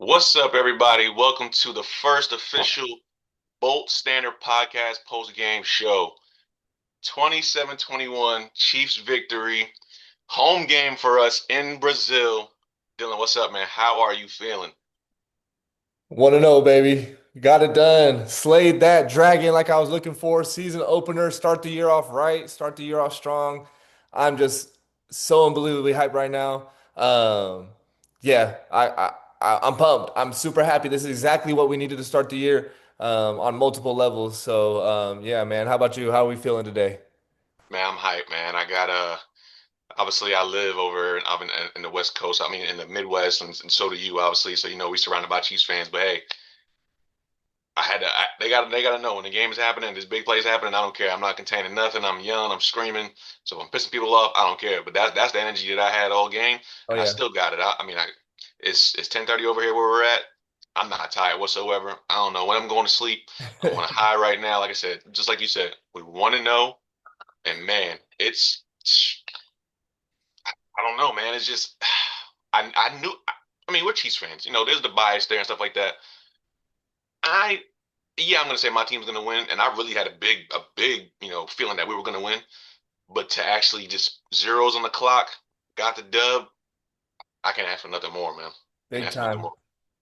What's up, everybody? Welcome to the first official Bolt Standard Podcast post-game show. 27-21 Chiefs victory. Home game for us in Brazil. Dylan, what's up, man? How are you feeling? Want to know, baby. Got it done. Slayed that dragon like I was looking for. Season opener. Start the year off right. Start the year off strong. I'm just so unbelievably hyped right now. Yeah, I'm pumped. I'm super happy. This is exactly what we needed to start the year on multiple levels. So, yeah, man. How about you? How are we feeling today? Man, I'm hyped, man. I got obviously I live over in the West Coast. I mean in the Midwest, and so do you, obviously. So we surrounded by Chiefs fans. But hey, they gotta know when the game is happening, this big plays happening. I don't care. I'm not containing nothing. I'm yelling. I'm screaming. So if I'm pissing people off, I don't care. But that's the energy that I had all game, Oh and I yeah. still got it. It's 10:30 over here where we're at. I'm not tired whatsoever. I don't know when I'm going to sleep. I'm on a high right now. Like I said, just like you said, we want to know, and man, I don't know, man. It's just I knew. I mean, we're Chiefs fans. There's the bias there and stuff like that. I Yeah, I'm gonna say my team's gonna win, and I really had a big, feeling that we were gonna win. But to actually just zeros on the clock, got the dub, I can't ask for nothing more, man. Can't Big ask for nothing time. more.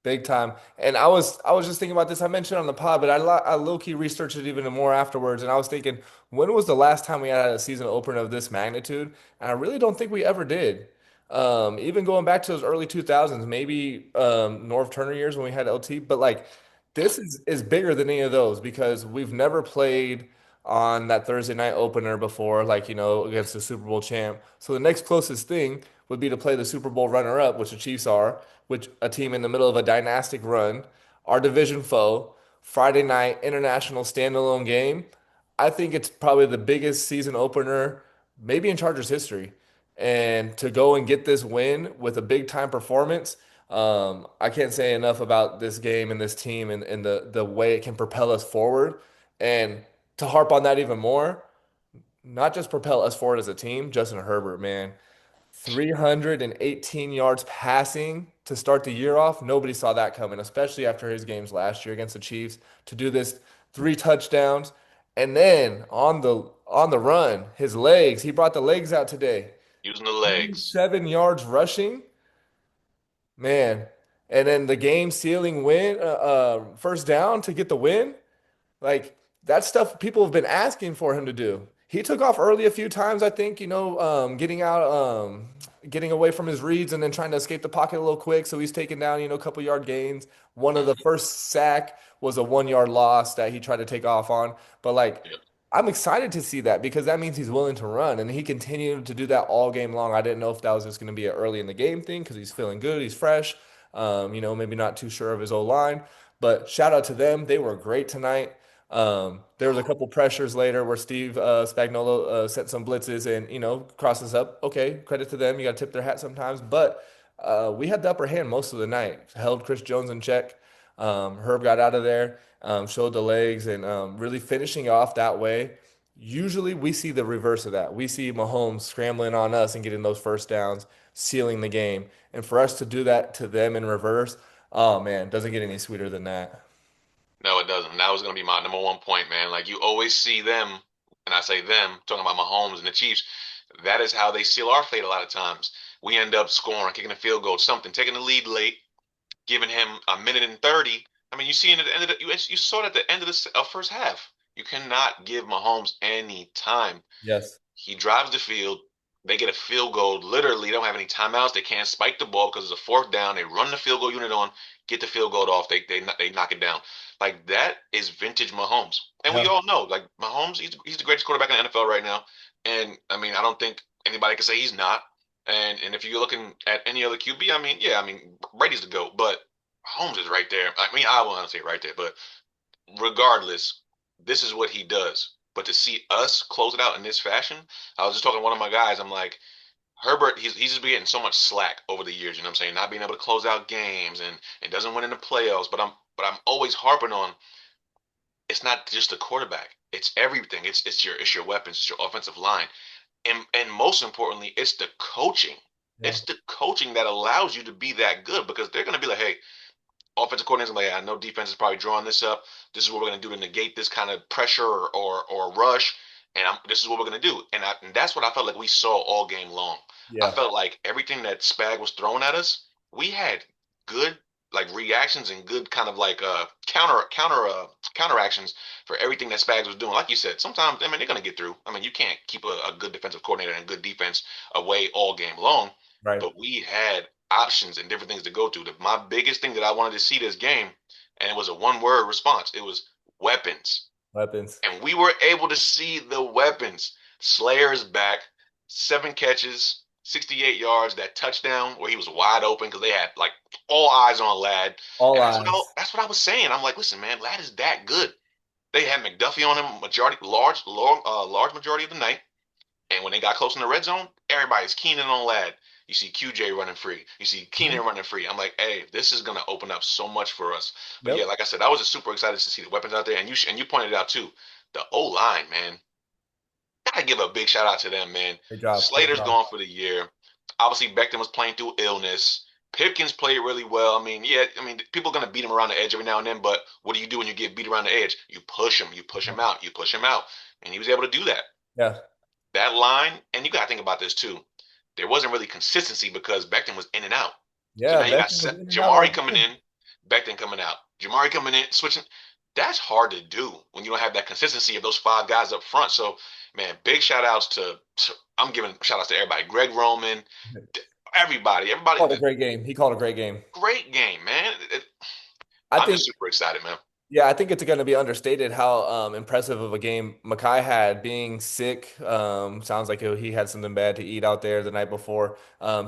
Big time. And I was just thinking about this. I mentioned on the pod, but I low-key researched it even more afterwards. And I was thinking, when was the last time we had a season opener of this magnitude? And I really don't think we ever did. Even going back to those early 2000s, maybe Norv Turner years when we had LT. But like, this is bigger than any of those because we've never played on that Thursday night opener before, like, against the Super Bowl champ. So the next closest thing would be to play the Super Bowl runner-up, which the Chiefs are, which a team in the middle of a dynastic run, our division foe, Friday night international standalone game. I think it's probably the biggest season opener, maybe in Chargers history. And to go and get this win with a big time performance, I can't say enough about this game and this team and the way it can propel us forward. And to harp on that even more, not just propel us forward as a team, Justin Herbert, man. 318 yards passing to start the year off. Nobody saw that coming, especially after his games last year against the Chiefs. To do this, three touchdowns, and then on the run, his legs. He brought the legs out today. Using the legs. 7 yards rushing, man. And then the game sealing win, first down to get the win. Like that stuff people have been asking for him to do. He took off early a few times, I think, getting away from his reads and then trying to escape the pocket a little quick. So he's taken down, a couple yard gains. One of the Mhm. first sack was a 1 yard loss that he tried to take off on. But like, Yep. I'm excited to see that because that means he's willing to run, and he continued to do that all game long. I didn't know if that was just going to be an early in the game thing because he's feeling good, he's fresh, maybe not too sure of his O line. But shout out to them, they were great tonight. There was a couple pressures later where Steve Spagnuolo sent some blitzes and crosses up. Okay, credit to them. You got to tip their hat sometimes, but we had the upper hand most of the night. Held Chris Jones in check. Herb got out of there, showed the legs, and really finishing off that way. Usually, we see the reverse of that. We see Mahomes scrambling on us and getting those first downs, sealing the game. And for us to do that to them in reverse, oh man, doesn't get any sweeter than that. No, it doesn't. That was gonna be my number one point, man. Like you always see them, and I say them, talking about Mahomes and the Chiefs. That is how they seal our fate a lot of times. We end up scoring, kicking a field goal, something, taking the lead late, giving him a minute and 30. I mean, you see at the end of you saw it at the end of the first half. You cannot give Mahomes any time. Yes. He drives the field. They get a field goal. Literally, they don't have any timeouts. They can't spike the ball because it's a fourth down. They run the field goal unit on, get the field goal off. They knock it down. Like that is vintage Mahomes. And we Yeah. all know, like Mahomes, he's the greatest quarterback in the NFL right now. And I mean, I don't think anybody can say he's not. And if you're looking at any other QB, I mean, yeah, I mean Brady's the GOAT, but Mahomes is right there. I mean, I want to say right there, but regardless, this is what he does. But to see us close it out in this fashion, I was just talking to one of my guys. I'm like, Herbert, he's just been getting so much slack over the years. You know what I'm saying? Not being able to close out games and doesn't win in the playoffs. But I'm always harping on it's not just the quarterback. It's everything. It's your weapons. It's your offensive line. And most importantly, it's the coaching. Yeah. It's the coaching that allows you to be that good because they're going to be like, hey, offensive coordinators, like, I know defense is probably drawing this up. This is what we're going to do to negate this kind of pressure or rush, and this is what we're going to do. And that's what I felt like we saw all game long. I Yeah, felt like everything that Spag was throwing at us, we had good like reactions and good kind of like counter actions for everything that Spags was doing. Like you said, sometimes I mean they're gonna get through. I mean you can't keep a good defensive coordinator and good defense away all game long, right. but we had options and different things to go to. My biggest thing that I wanted to see this game, and it was a one word response. It was weapons, Weapons. and we were able to see the weapons. Slayer's back, 7 catches, 68 yards. That touchdown where he was wide open because they had like all eyes on Lad, All and eyes. that's what I was saying. I'm like, listen, man, Lad is that good. They had McDuffie on him large majority of the night. And when they got close in the red zone, everybody's keening on Lad. You see QJ running free. You see Mhm. Keenan running free. I'm like, hey, this is gonna open up so much for us. But yeah, Yep. like I said, I was just super excited to see the weapons out there. And you pointed it out too. The O line, man. Gotta give a big shout out to them, man. Great job. Great Slater's job. gone for the year. Obviously, Becton was playing through illness. Pipkins played really well. I mean, yeah, I mean, people are gonna beat him around the edge every now and then, but what do you do when you get beat around the edge? You push him out, you push him out, and he was able to do that. Yeah. That line, and you gotta think about this too. There wasn't really consistency because Becton was in and out. So Yeah, now you got Beckham was in and out all Jamari coming game. in, Becton coming out, Jamari coming in, switching. That's hard to do when you don't have that consistency of those 5 guys up front. So, man, big shout outs to I'm giving shout outs to everybody. Greg Roman, everybody. Called a great game. He called a great game. Great game, man. I I'm think just super excited, man. Yeah, I think it's going to be understated how impressive of a game Makai had. Being sick, sounds like he had something bad to eat out there the night before.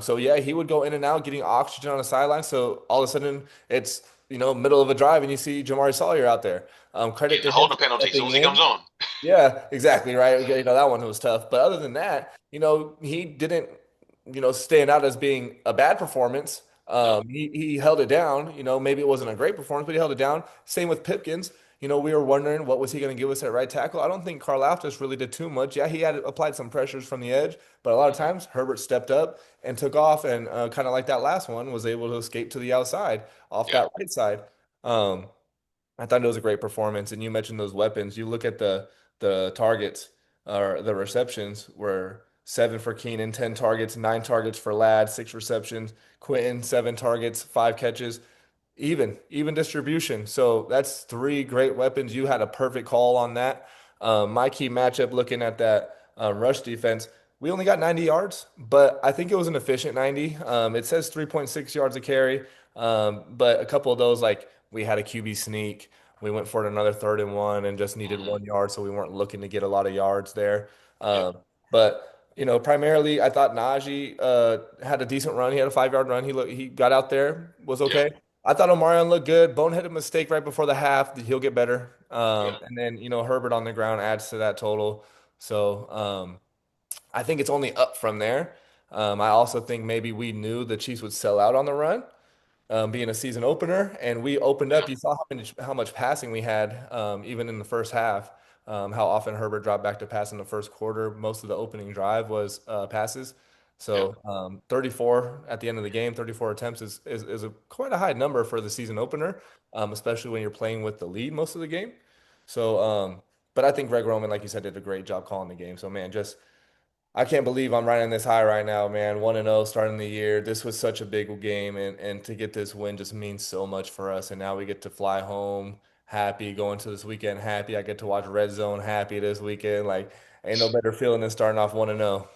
So yeah, he would go in and out getting oxygen on the sideline. So all of a sudden, it's middle of a drive and you see Jamari Sawyer out there. Credit Getting to a him holding for penalty as soon stepping as he comes in. on. Yeah, exactly right. Okay, that one was tough. But other than that, he didn't, stand out as being a bad performance. No, He held it down. Maybe it wasn't a great performance, but he held it down. Same with Pipkins. We were wondering what was he going to give us at right tackle. I don't think Karlaftis really did too much. Yeah, he had applied some pressures from the edge, but a lot of times Herbert stepped up and took off, and kind of like that last one, was able to escape to the outside off yeah, that right side. Um, I thought it was a great performance. And you mentioned those weapons. You look at the targets or the receptions were 7 for Keenan, 10 targets, 9 targets for Ladd, 6 receptions. Quentin, 7 targets, 5 catches. Even distribution. So that's 3 great weapons. You had a perfect call on that. My key matchup, looking at that rush defense, we only got 90 yards, but I think it was an efficient 90. It says 3.6 yards a carry, but a couple of those, like we had a QB sneak. We went for it another 3rd and 1 and just needed hmm 1 yard, so we weren't looking to get a lot of yards there. yeah, But primarily, I thought Najee had a decent run. He had a 5 yard run. He got out there, was yeah, okay. I thought Omarion looked good. Boneheaded mistake right before the half. He'll get better. yeah. And then, Herbert on the ground adds to that total. So I think it's only up from there. I also think maybe we knew the Chiefs would sell out on the run, being a season opener, and we opened Yeah. up. You saw how much passing we had, even in the first half. How often Herbert dropped back to pass in the first quarter. Most of the opening drive was passes. Yeah. So 34 at the end of the game, 34 attempts is quite a high number for the season opener, especially when you're playing with the lead most of the game. So, but I think Greg Roman, like you said, did a great job calling the game. So man, just I can't believe I'm riding this high right now, man. 1-0 starting the year. This was such a big game, and to get this win just means so much for us. And now we get to fly home happy, going to this weekend happy. I get to watch Red Zone happy this weekend. Like, ain't no better feeling than starting off 1-0.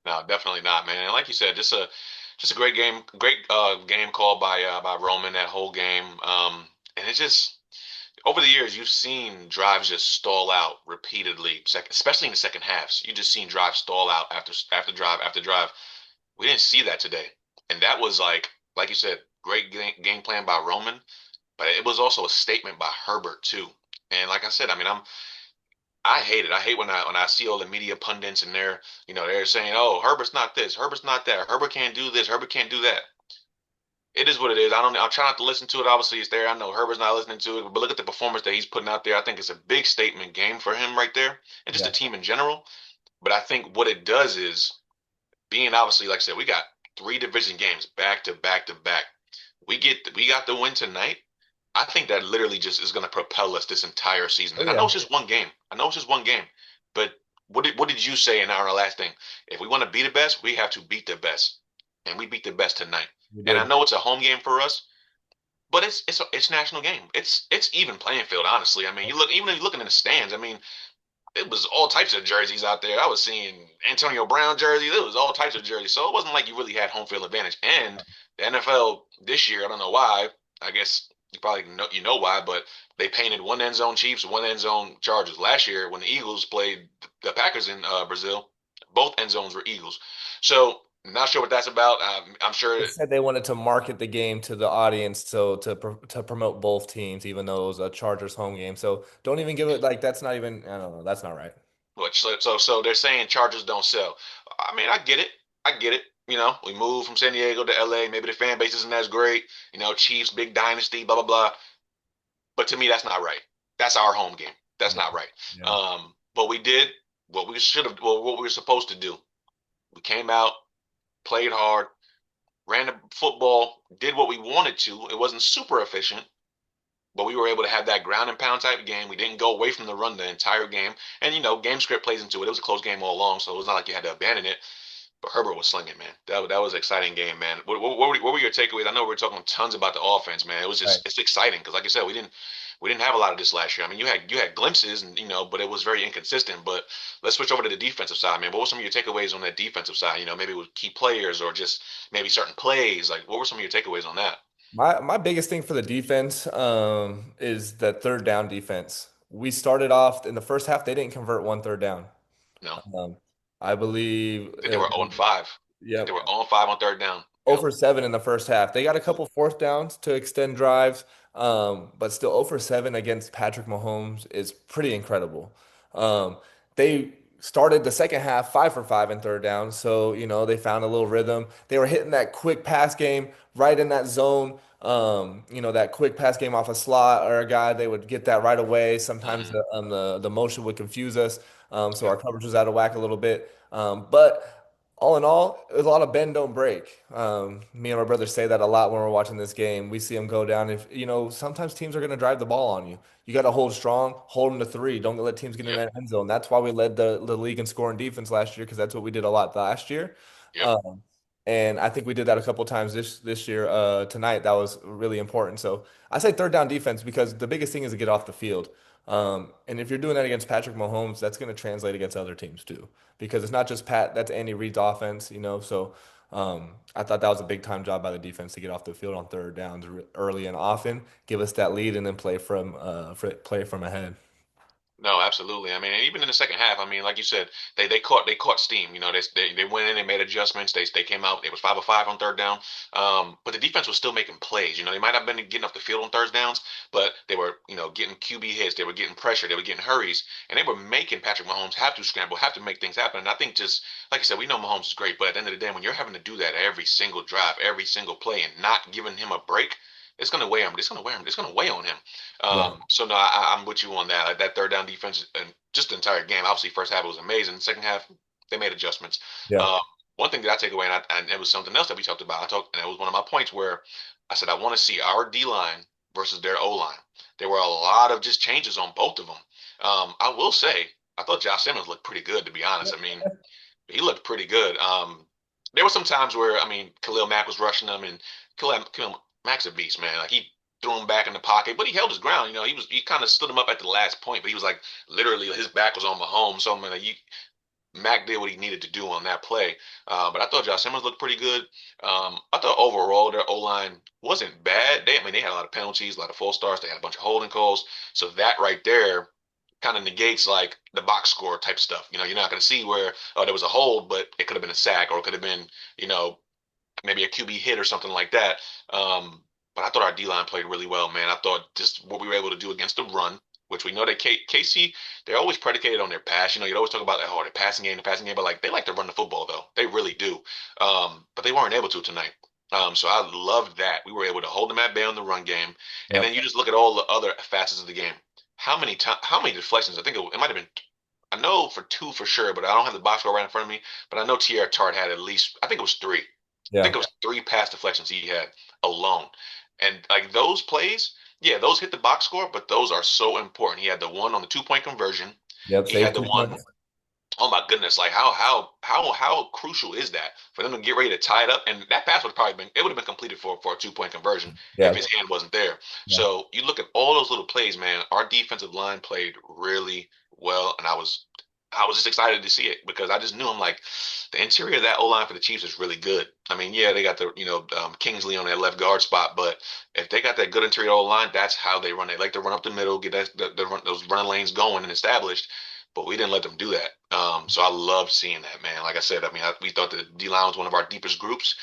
No, definitely not, man. And like you said, just a great game call by Roman that whole game. And it's just over the years you've seen drives just stall out repeatedly, especially in the second halves. You just seen drives stall out after drive after drive. We didn't see that today, and that was like you said, great game plan by Roman, but it was also a statement by Herbert too. And like I said, I mean, I hate it. I hate when I see all the media pundits and they're saying, "Oh, Herbert's not this, Herbert's not that, Herbert can't do this, Herbert can't do that." It is what it is. I'll try not to listen to it. Obviously, it's there. I know Herbert's not listening to it, but look at the performance that he's putting out there. I think it's a big statement game for him right there, and just the Yeah. team in general. But I think what it does is being obviously, like I said, we got 3 division games back to back to back. We got the win tonight. I think that literally just is going to propel us this entire season. Oh And I know yeah, it's just one game. I know it's just one game. But what did you say in our last thing? If we want to be the best, we have to beat the best, and we beat the best tonight. we And I did. know it's a home game for us, but it's national game. It's even playing field. Honestly, I mean, you look even if you're looking in the stands. I mean, it was all types of jerseys out there. I was seeing Antonio Brown jerseys. It was all types of jerseys. So it wasn't like you really had home field advantage. And the NFL this year, I don't know why. I guess you know why, but they painted one end zone Chiefs, one end zone Chargers. Last year, when the Eagles played the Packers in Brazil, both end zones were Eagles. So not sure what that's about. I'm They sure. said they wanted to market the game to the audience, so to promote both teams, even though it was a Chargers home game. So don't even give it like that's not even. I don't know. That's not right. So they're saying Chargers don't sell. I mean, I get it. I get it. You know, we moved from San Diego to LA. Maybe the fan base isn't as great. You know, Chiefs, big dynasty, blah blah blah. But to me, that's not right. That's our home game. That's Yeah, not right. yeah, But we did what we should have, well, what we were supposed to do. We came out, played hard, ran the football, did what we wanted to. It wasn't super efficient, but we were able to have that ground and pound type game. We didn't go away from the run the entire game. And, game script plays into it. It was a close game all along, so it was not like you had to abandon it. But Herbert was slinging, man. That was an exciting game, man. What were your takeaways? I know we were talking tons about the offense, man. It was right. just it's exciting because, like I said, we didn't have a lot of this last year. I mean, you had glimpses, and but it was very inconsistent. But let's switch over to the defensive side, man. What were some of your takeaways on that defensive side? Maybe with key players or just maybe certain plays. Like, what were some of your takeaways on that? My biggest thing for the defense is that third down defense. We started off in the first half, they didn't convert one third down. No, Um, I believe, I think they were 0-5. I think they yep, were 0-5 on third down. 0 Yep. for 7 in the first half. They got a couple fourth downs to extend drives, but still 0 for 7 against Patrick Mahomes is pretty incredible. They started the second half 5 for 5 in third down, so they found a little rhythm. They were hitting that quick pass game right in that zone. That quick pass game off a slot or a guy, they would get that right away. Sometimes Mm-hmm. the motion would confuse us, so our Yep. coverage was out of whack a little bit. But all in all, it was a lot of bend don't break. Me and my brother say that a lot when we're watching this game. We see them go down. If sometimes teams are going to drive the ball on you. You got to hold strong, hold them to three. Don't let teams get in Yep. that end zone. That's why we led the league in scoring defense last year because that's what we did a lot last year. Yep. Um, and I think we did that a couple times this year. Tonight that was really important. So I say third down defense because the biggest thing is to get off the field. And if you're doing that against Patrick Mahomes, that's going to translate against other teams too because it's not just Pat, that's Andy Reid's offense. So I thought that was a big time job by the defense to get off the field on third downs early and often, give us that lead, and then play from ahead. No, absolutely. I mean, even in the second half, I mean, like you said, they caught steam. They went in and made adjustments. They came out. It was 5-5 on third down. But the defense was still making plays. They might have been getting off the field on third downs, but they were getting QB hits. They were getting pressure. They were getting hurries, and they were making Patrick Mahomes have to scramble, have to make things happen. And I think just like I said, we know Mahomes is great, but at the end of the day, when you're having to do that every single drive, every single play, and not giving him a break, it's gonna weigh him. It's gonna weigh him. It's gonna weigh on him. Yeah, So no, I'm with you on that. Like that third down defense and just the entire game. Obviously, first half it was amazing. Second half they made adjustments. yeah, Um, One thing that I take away, and it was something else that we talked about. And it was one of my points where I said I want to see our D line versus their O line. There were a lot of just changes on both of them. I will say I thought Josh Simmons looked pretty good, to be honest. I mean, he looked pretty good. There were some times where I mean, Khalil Mack was rushing him, and Khalil Mack's a beast, man. Like he threw him back in the pocket, but he held his ground. He kind of stood him up at the last point, but he was like literally his back was on Mahomes. So I mean, Mac did what he needed to do on that play. But I thought Josh Simmons looked pretty good. I thought overall their O line wasn't bad. They had a lot of penalties, a lot of false starts. They had a bunch of holding calls. So that right there kind of negates like the box score type stuff. You're not going to see where there was a hold, but it could have been a sack or it could have been you know maybe a QB hit or something like that. But I thought our D line played really well, man. I thought just what we were able to do against the run, which we know that KC, they're always predicated on their pass. You'd always talk about that, oh, the passing game, but like they like to run the football though. They really do. But they weren't able to tonight. So I loved that. We were able to hold them at bay on the run game. And yeah, then you just look at all the other facets of the game. How many deflections? I think it might have been I know for two for sure, but I don't have the box score right in front of me. But I know Tierra Tart had at least, I think it was three. I think yeah. it was three pass deflections he had alone. And like those plays, Yeah, those hit the box score, but those are so important. He had the one on the 2 point conversion. Yep, He had save the two one. points. Oh my goodness! Like how crucial is that for them to get ready to tie it up? And that pass would have probably been it would have been completed for a 2 point conversion if Yeah, his hand wasn't there. yeah, So you look at all those little plays, man. Our defensive line played really well, and I was just excited to see it because I just knew I'm like the interior of that O line for the Chiefs is really good. I mean, yeah, they got the Kingsley on that left guard spot, but if they got that good interior O line, that's how they run. They like to run up the middle, get those running lanes going and established. But we didn't let them do that. So I loved seeing that, man. Like I said, I mean, we thought the D line was one of our deepest groups,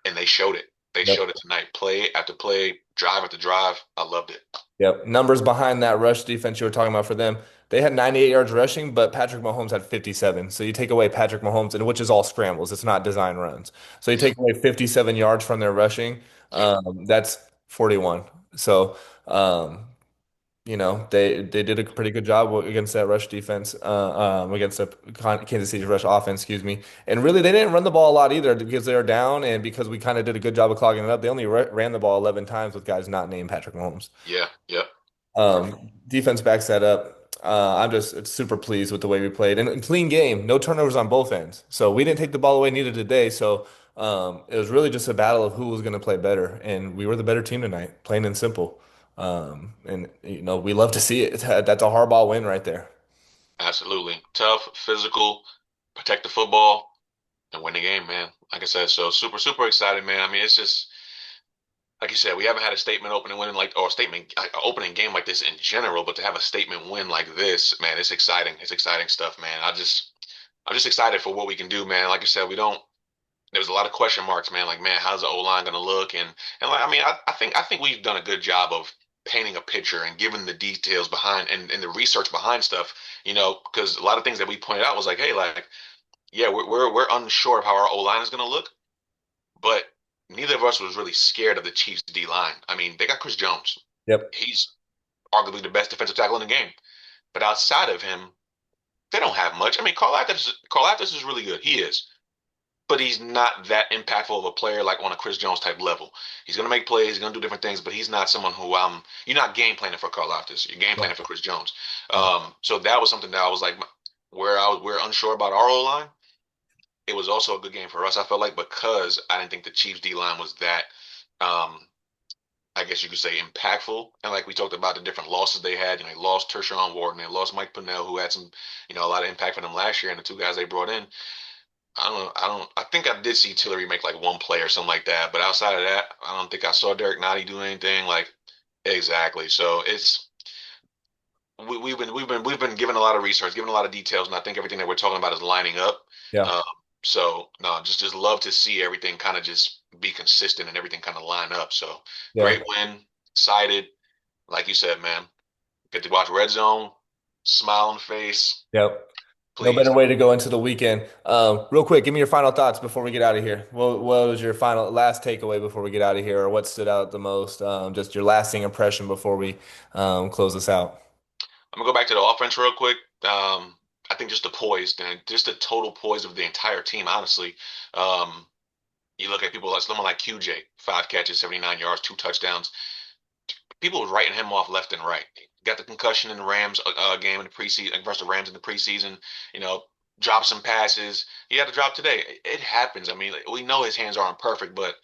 and they showed it. They yep. showed it tonight, play after play, drive after drive. I loved it. Yep. Numbers behind that rush defense you were talking about for them. They had 98 yards rushing, but Patrick Mahomes had 57. So you take away Patrick Mahomes, and which is all scrambles. It's not design runs. So you Yeah, take away 57 yards from their rushing. yeah, That's 41. So they did a pretty good job against that rush defense, against the Kansas City rush offense, excuse me. And really, they didn't run the ball a lot either because they were down, and because we kind of did a good job of clogging it up. They only ran the ball 11 times with guys not named Patrick Mahomes. yeah, yeah. Perfect. Defense backs that up. I'm just super pleased with the way we played and clean game. No turnovers on both ends. So we didn't take the ball away neither today. So it was really just a battle of who was going to play better, and we were the better team tonight, plain and simple. And we love to see it. That's a hardball win right there. Absolutely. Tough, physical, protect the football, and win the game, man. Like I said, so super, super excited, man. I mean, it's just like you said, we haven't had a statement opening win like or a statement opening game like this in general, but to have a statement win like this, man, it's exciting. It's exciting stuff, man. I'm just excited for what we can do, man. Like I said, we don't. There's a lot of question marks, man. Like, man, how's the O line going to look? And like, I mean, I think we've done a good job of painting a picture and giving the details behind and the research behind stuff. Because a lot of things that we pointed out was like, hey, like, yeah, we're unsure of how our O line is going to look, but neither of us was really scared of the Chiefs D line. I mean, they got Chris Jones. Yep. He's arguably the best defensive tackle in the game. But outside of him, they don't have much. I mean, Karl Aftis is really good. He is. But he's not that impactful of a player like on a Chris Jones type level. He's going to make plays, he's going to do different things, but he's not someone who you're not game planning for Karl Aftis. You're game Yeah. planning for Chris Jones. Yeah. So that was something that I was like, we're unsure about our O line. It was also a good game for us. I felt like because I didn't think the Chiefs D line was that um, I guess you could say impactful. And like we talked about the different losses they had, they lost Tershawn Wharton, they lost Mike Pennell, who had some, a lot of impact for them last year, and the two guys they brought in. I think I did see Tillery make like one play or something like that, but outside of that, I don't think I saw Derek Nottie do anything like exactly. So we've been given a lot of research, given a lot of details, and I think everything that we're talking about is lining up. Yeah. Um, so no, just love to see everything kind of just be consistent and everything kind of line up. So Yeah. great win, excited, like you said, man. Get to watch Red Zone, smile on the face, Yep. No better please. way to go into the weekend. Real quick, give me your final thoughts before we get out of here. What was your final last takeaway before we get out of here, or what stood out the most? Just your lasting impression before we close this out. I'm gonna go back to the offense real quick. I think just the poise and just the total poise of the entire team. Honestly, you look at people like someone like QJ, 5 catches, 79 yards, 2 touchdowns. People were writing him off left and right. Got the concussion in the Rams game in the preseason versus the Rams in the preseason. You know, dropped some passes. He had to drop today. It happens. I mean, we know his hands aren't perfect, but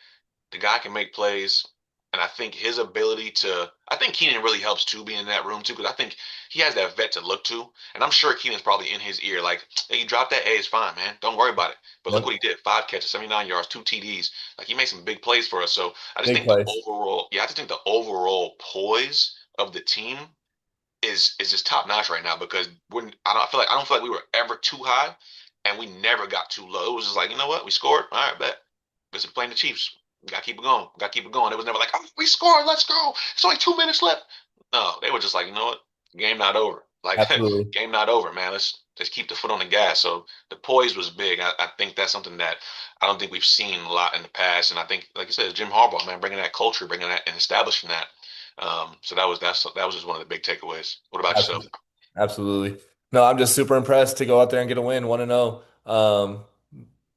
the guy can make plays, and I think his ability to. I think Keenan really helps too, being in that room too, because I think he has that vet to look to, and I'm sure Keenan's probably in his ear like, "Hey, you dropped that. Hey, it's fine, man. Don't worry about it." But look Yep. what he did: 5 catches, 79 yards, 2 TDs. Like he made some big plays for us. So I just Big think the place. overall, yeah, I just think the overall poise of the team is just top notch right now because I don't feel like we were ever too high, and we never got too low. It was just like, you know what, we scored. All right, bet. This is playing the Chiefs. We gotta keep it going. We gotta keep it going. It was never like, oh, we scored. Let's go. It's only 2 minutes left. No, they were just like, you know what, game not over. Like Absolutely. game not over, man. Let's keep the foot on the gas. So the poise was big. I think that's something that I don't think we've seen a lot in the past. And I think, like I said, Jim Harbaugh, man, bringing that culture, bringing that and establishing that. So that was just one of the big takeaways. What about yourself? Absolutely. Absolutely. No, I'm just super impressed to go out there and get a win, 1-0.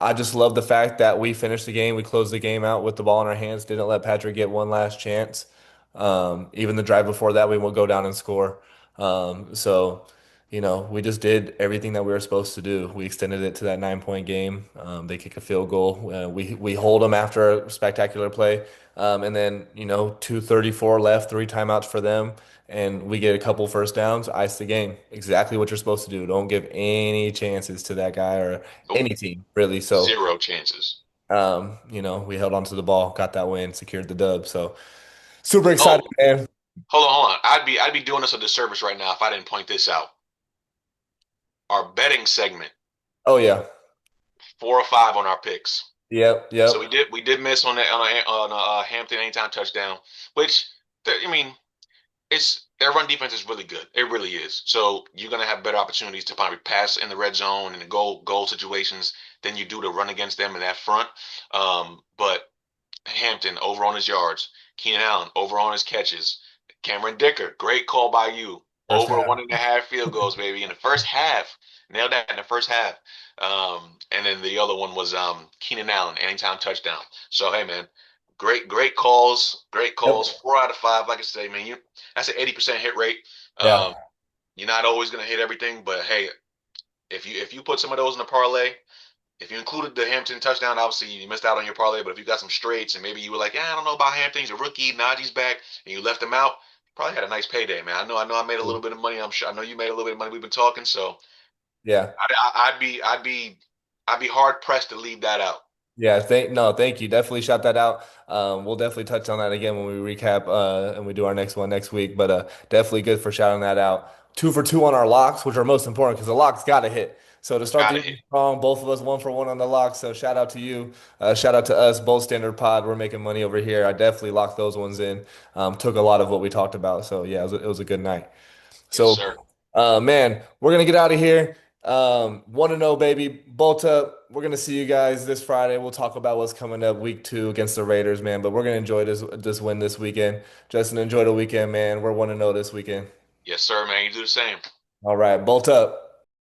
I just love the fact that we finished the game. We closed the game out with the ball in our hands, didn't let Patrick get one last chance. Even the drive before that, we will go down and score. So, we just did everything that we were supposed to do. We extended it to that 9 point game. They kick a field goal. We hold them after a spectacular play. And then, 2:34 left, three timeouts for them, and we get a couple first downs, ice the game. Exactly what you're supposed to do. Don't give any chances to that guy or Nope. any team, really. So, Zero chances. we held onto the ball, got that win, secured the dub. So super excited, Oh, man. hold on. I'd be doing us a disservice right now if I didn't point this out. Our betting segment, Oh yeah. 4 or 5 on our picks. Yep, So yep. we did miss on a Hampton anytime touchdown, which I mean it's their run defense is really good. It really is. So you're gonna have better opportunities to probably pass in the red zone and the goal situations than you do to run against them in that front. But Hampton over on his yards, Keenan Allen over on his catches, Cameron Dicker, great call by you. First Over half. 1.5 field goals, baby, in the first half. Nailed that in the first half. And then the other one was Keenan Allen, anytime touchdown. So hey man, great calls, great calls. Yep. 4 out of 5, like I say, man, that's an 80% hit rate. Yeah. Um, you're not always gonna hit everything, but hey, if you put some of those in the parlay, if you included the Hampton touchdown, obviously you missed out on your parlay. But if you got some straights and maybe you were like, yeah, I don't know about Hampton, he's a rookie, Najee's back, and you left him out, you probably had a nice payday, man. I know, I made a little bit of money. I'm sure I know you made a little bit of money. We've been talking, so Yeah. I'd be hard pressed to leave that out. Yeah, thank you. Definitely shout that out. We'll definitely touch on that again when we recap and we do our next one next week. But definitely good for shouting that out. 2 for 2 on our locks, which are most important because the locks got to hit. So to start the Got year it. strong, both of us 1 for 1 on the locks. So shout out to you. Shout out to us, Bold Standard Pod. We're making money over here. I definitely locked those ones in. Took a lot of what we talked about. So yeah, it was a good night. Yes, So, sir. man, we're gonna get out of here. Want to know, baby, bolt up. We're gonna see you guys this Friday. We'll talk about what's coming up week 2 against the Raiders, man. But we're gonna enjoy this win this weekend. Justin, enjoy the weekend, man. We're 1-0 this weekend. Yes, sir, man. You do the same. All right, bolt up.